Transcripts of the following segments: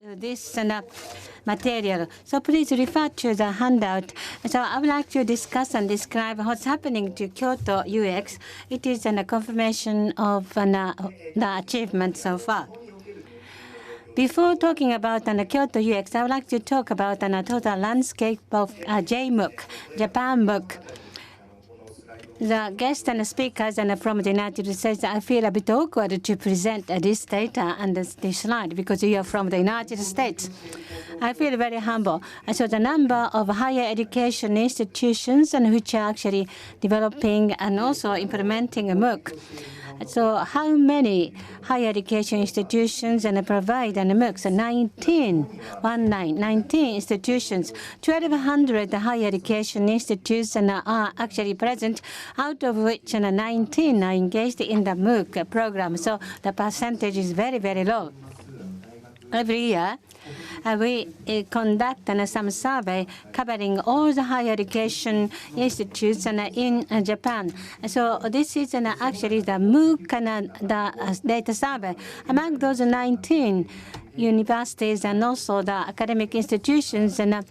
this material. So please refer to the handout. So I would like to discuss and describe what's happening to KyotoUx. It is a confirmation of the achievement so far. Before talking about KyotoUx, I would like to talk about the total landscape of JMOOC, Japan MOOC. The guests and speakers from the United States, I feel a bit awkward to present this data and this slide because you are from the United States. I feel very humble. So the number of higher education institutions and which are actually developing and also implementing a MOOC. So how many higher education institutions and provide an MOOCs? 19 institutions. 1,200 higher education institutes are actually present, out of which 19 are engaged in the MOOC program. So the percentage is very, very low. Every year, we conduct some survey covering all the higher education institutes in Japan. So this is actually the MOOC the data survey. Among those 19 universities and also the academic institutions, and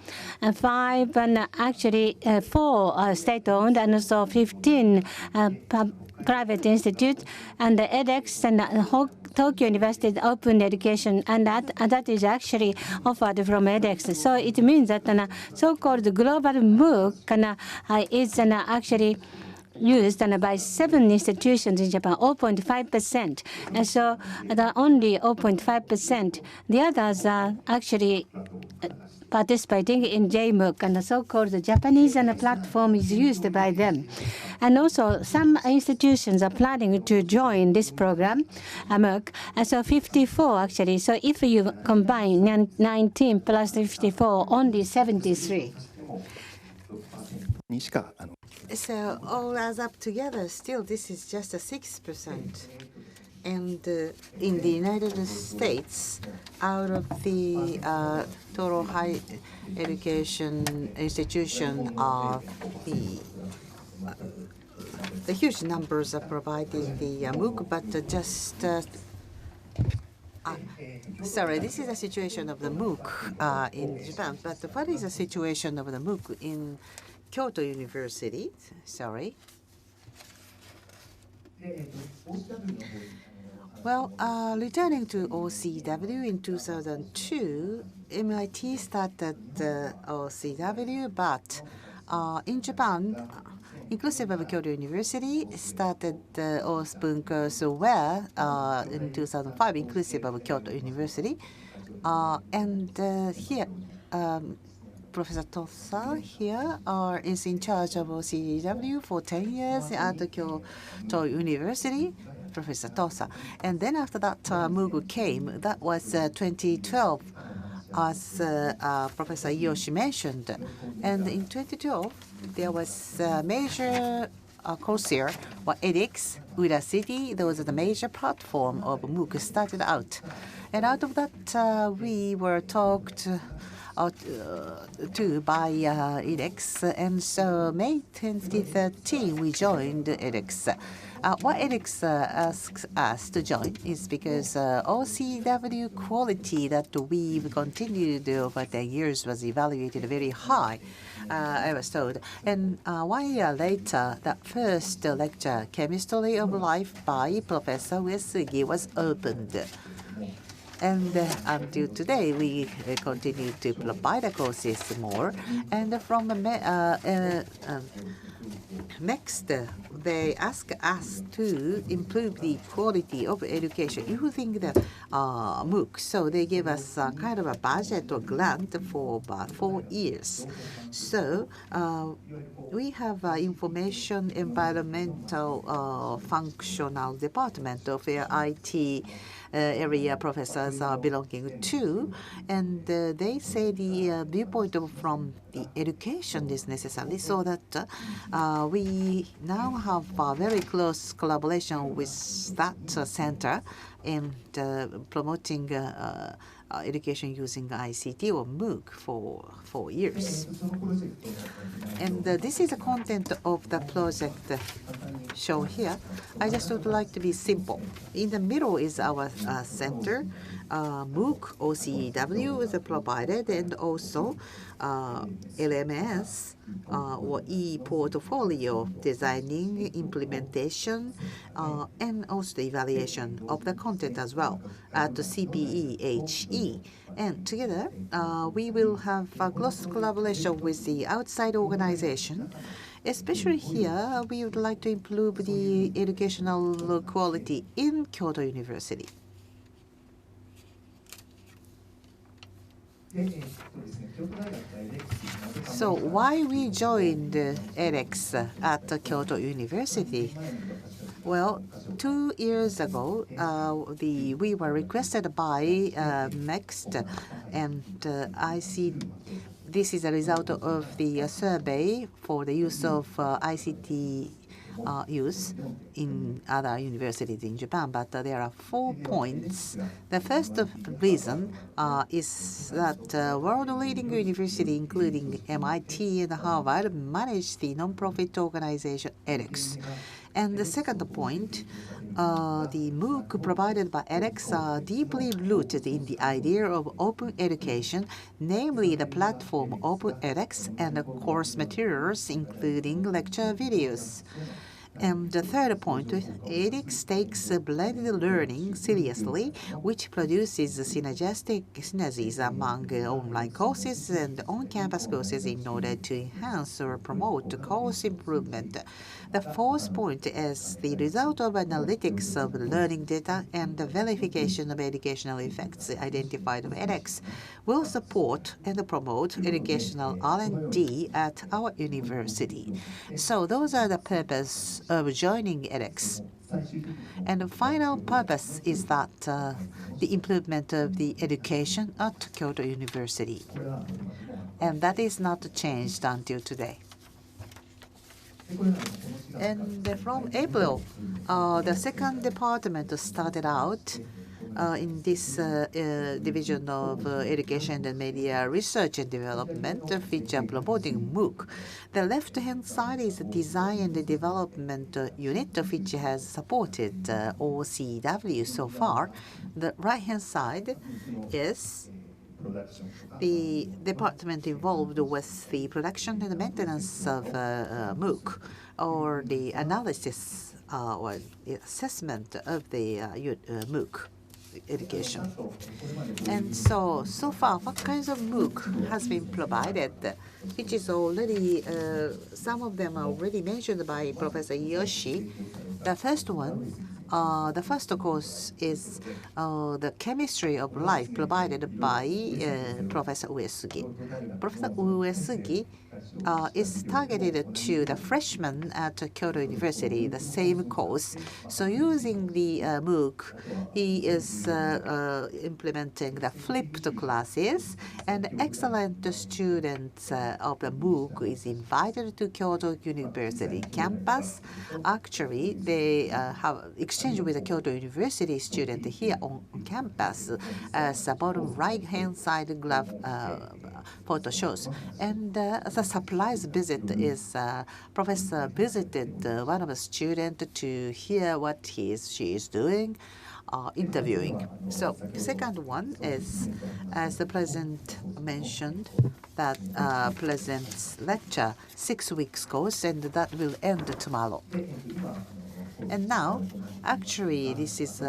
5 and actually 4 state-owned and also 15 private institutes, and the edX and Tokyo University Open Education, and that is actually offered from edX. So it means that so-called global MOOC is actually used by 7 institutions in Japan, 0.5%. And so the only 0.5%. The others are actually participating in JMOOC, and the so-called Japanese platform is used by them. And also, some institutions are planning to join this program, MOOC. And so 54 actually. So if you combine 19 plus 54, only 73. So all adds up together, still this is just a 6%. And in the United States, out of the total higher education institution of the huge numbers are providing the MOOC, but sorry, this is the situation of the MOOC in Japan. But what is the situation of the MOOC in Kyoto University? Sorry. Well, returning to OCW in 2002, MIT started OCW, but in Japan, inclusive of Kyoto University, started open course aware in 2005, inclusive of Kyoto University. And here, Professor Tosa here is in charge of OCW for 10 years at Kyoto University, Professor Tosa. And then after that, MOOC came. That was 2012, as Professor Yoshi mentioned. And in 2012, there was a major Coursera or edX, Udacity. Those are the major platform of MOOC started out. And out of that, we were talked to by edX, and so May 2013 we joined edX. What edX asks us to join is because OCW quality that we've continued over the years was evaluated very high, I was told. And 1 year later, that first lecture, Chemistry of Life by Professor Uesugi, was opened. And until today, we continue to provide the courses more. And from next, they ask us to improve the quality of education using the MOOC. So they give us kind of a budget or grant for about 4 years. So we have information environmental functional department of IT area professors are belonging to, and they say the viewpoint from the education is necessary, so that we now have a very close collaboration with that center in promoting education using ICT or MOOC for 4 years. And this is the content of the project shown here. I just would like to be simple. In the middle is our center. MOOC OCW is provided, and also LMS or e-portfolio designing, implementation, and also the evaluation of the content as well at the CPEHE. And together, we will have a close collaboration with the outside organization. Especially here, we would like to improve the educational quality in Kyoto University. So why we joined edX at Kyoto University? Well, 2 years ago, we were requested by MEXT, and I see this is a result of the survey for the use of ICT use in other universities in Japan, but there are 4 points. The first reason is that world-leading university, including MIT and Harvard, manage the non-profit organization edX. And the second point, the MOOC provided by edX are deeply rooted in the idea of open education, namely the platform Open edX and the course materials, including lecture videos. And the third point, edX takes blended learning seriously, which produces synergies among online courses and on-campus courses in order to enhance or promote course improvement. The fourth point is the result of analytics of learning data and the verification of educational effects identified by edX will support and promote educational R&D at our university. So those are the purpose of joining edX. And the final purpose is that the improvement of the education at Kyoto University. And that is not changed until today. And from April, the second department started out in this division of education and media research and development, which are promoting MOOC. The left-hand side is the design and development unit, which has supported OCW so far. The right-hand side is the department involved with the production and maintenance of MOOC, or the analysis or the assessment of the MOOC education. And so far, what kinds of MOOC has been provided, which is already, some of them are already mentioned by Professor Yoshi. The first one, the first course is the chemistry of life provided by Professor Uesugi. Professor Uesugi is targeted to the freshmen at Kyoto University, the same course. So using the MOOC, he is implementing the flipped classes, and excellent students of the MOOC is invited to Kyoto University campus. Actually, they have exchange with the Kyoto University student here on campus, as the bottom right-hand side graph photo shows. And the surprise visit is professor visited one of the students to hear what she is doing, interviewing. So second one is, as the president mentioned, that presents lecture 6 weeks course, and that will end tomorrow. And now, actually, this is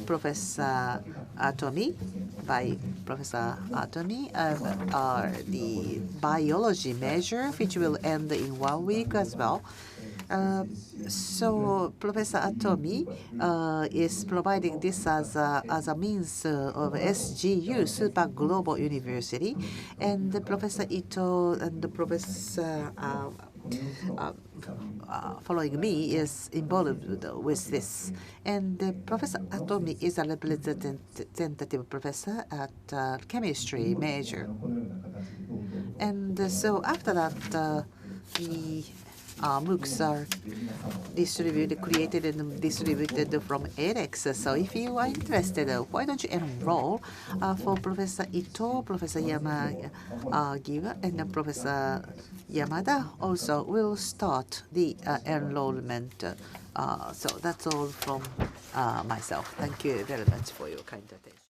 Professor Atomi, by Professor Atomi, the biology major, which will end in 1 week as well. So Professor Atomi is providing this as a means of SGU, Super Global University, and Professor Ito and the Professor following me is involved with this. And Professor Atomi is a representative professor at chemistry major. And so after that, the MOOCs are created and distributed from edX. So if you are interested, why don't you enroll for Professor Ito, Professor Yamagiwa, and Professor Yamada also will start the enrollment. So that's all from myself. Thank you very much for your kind attention.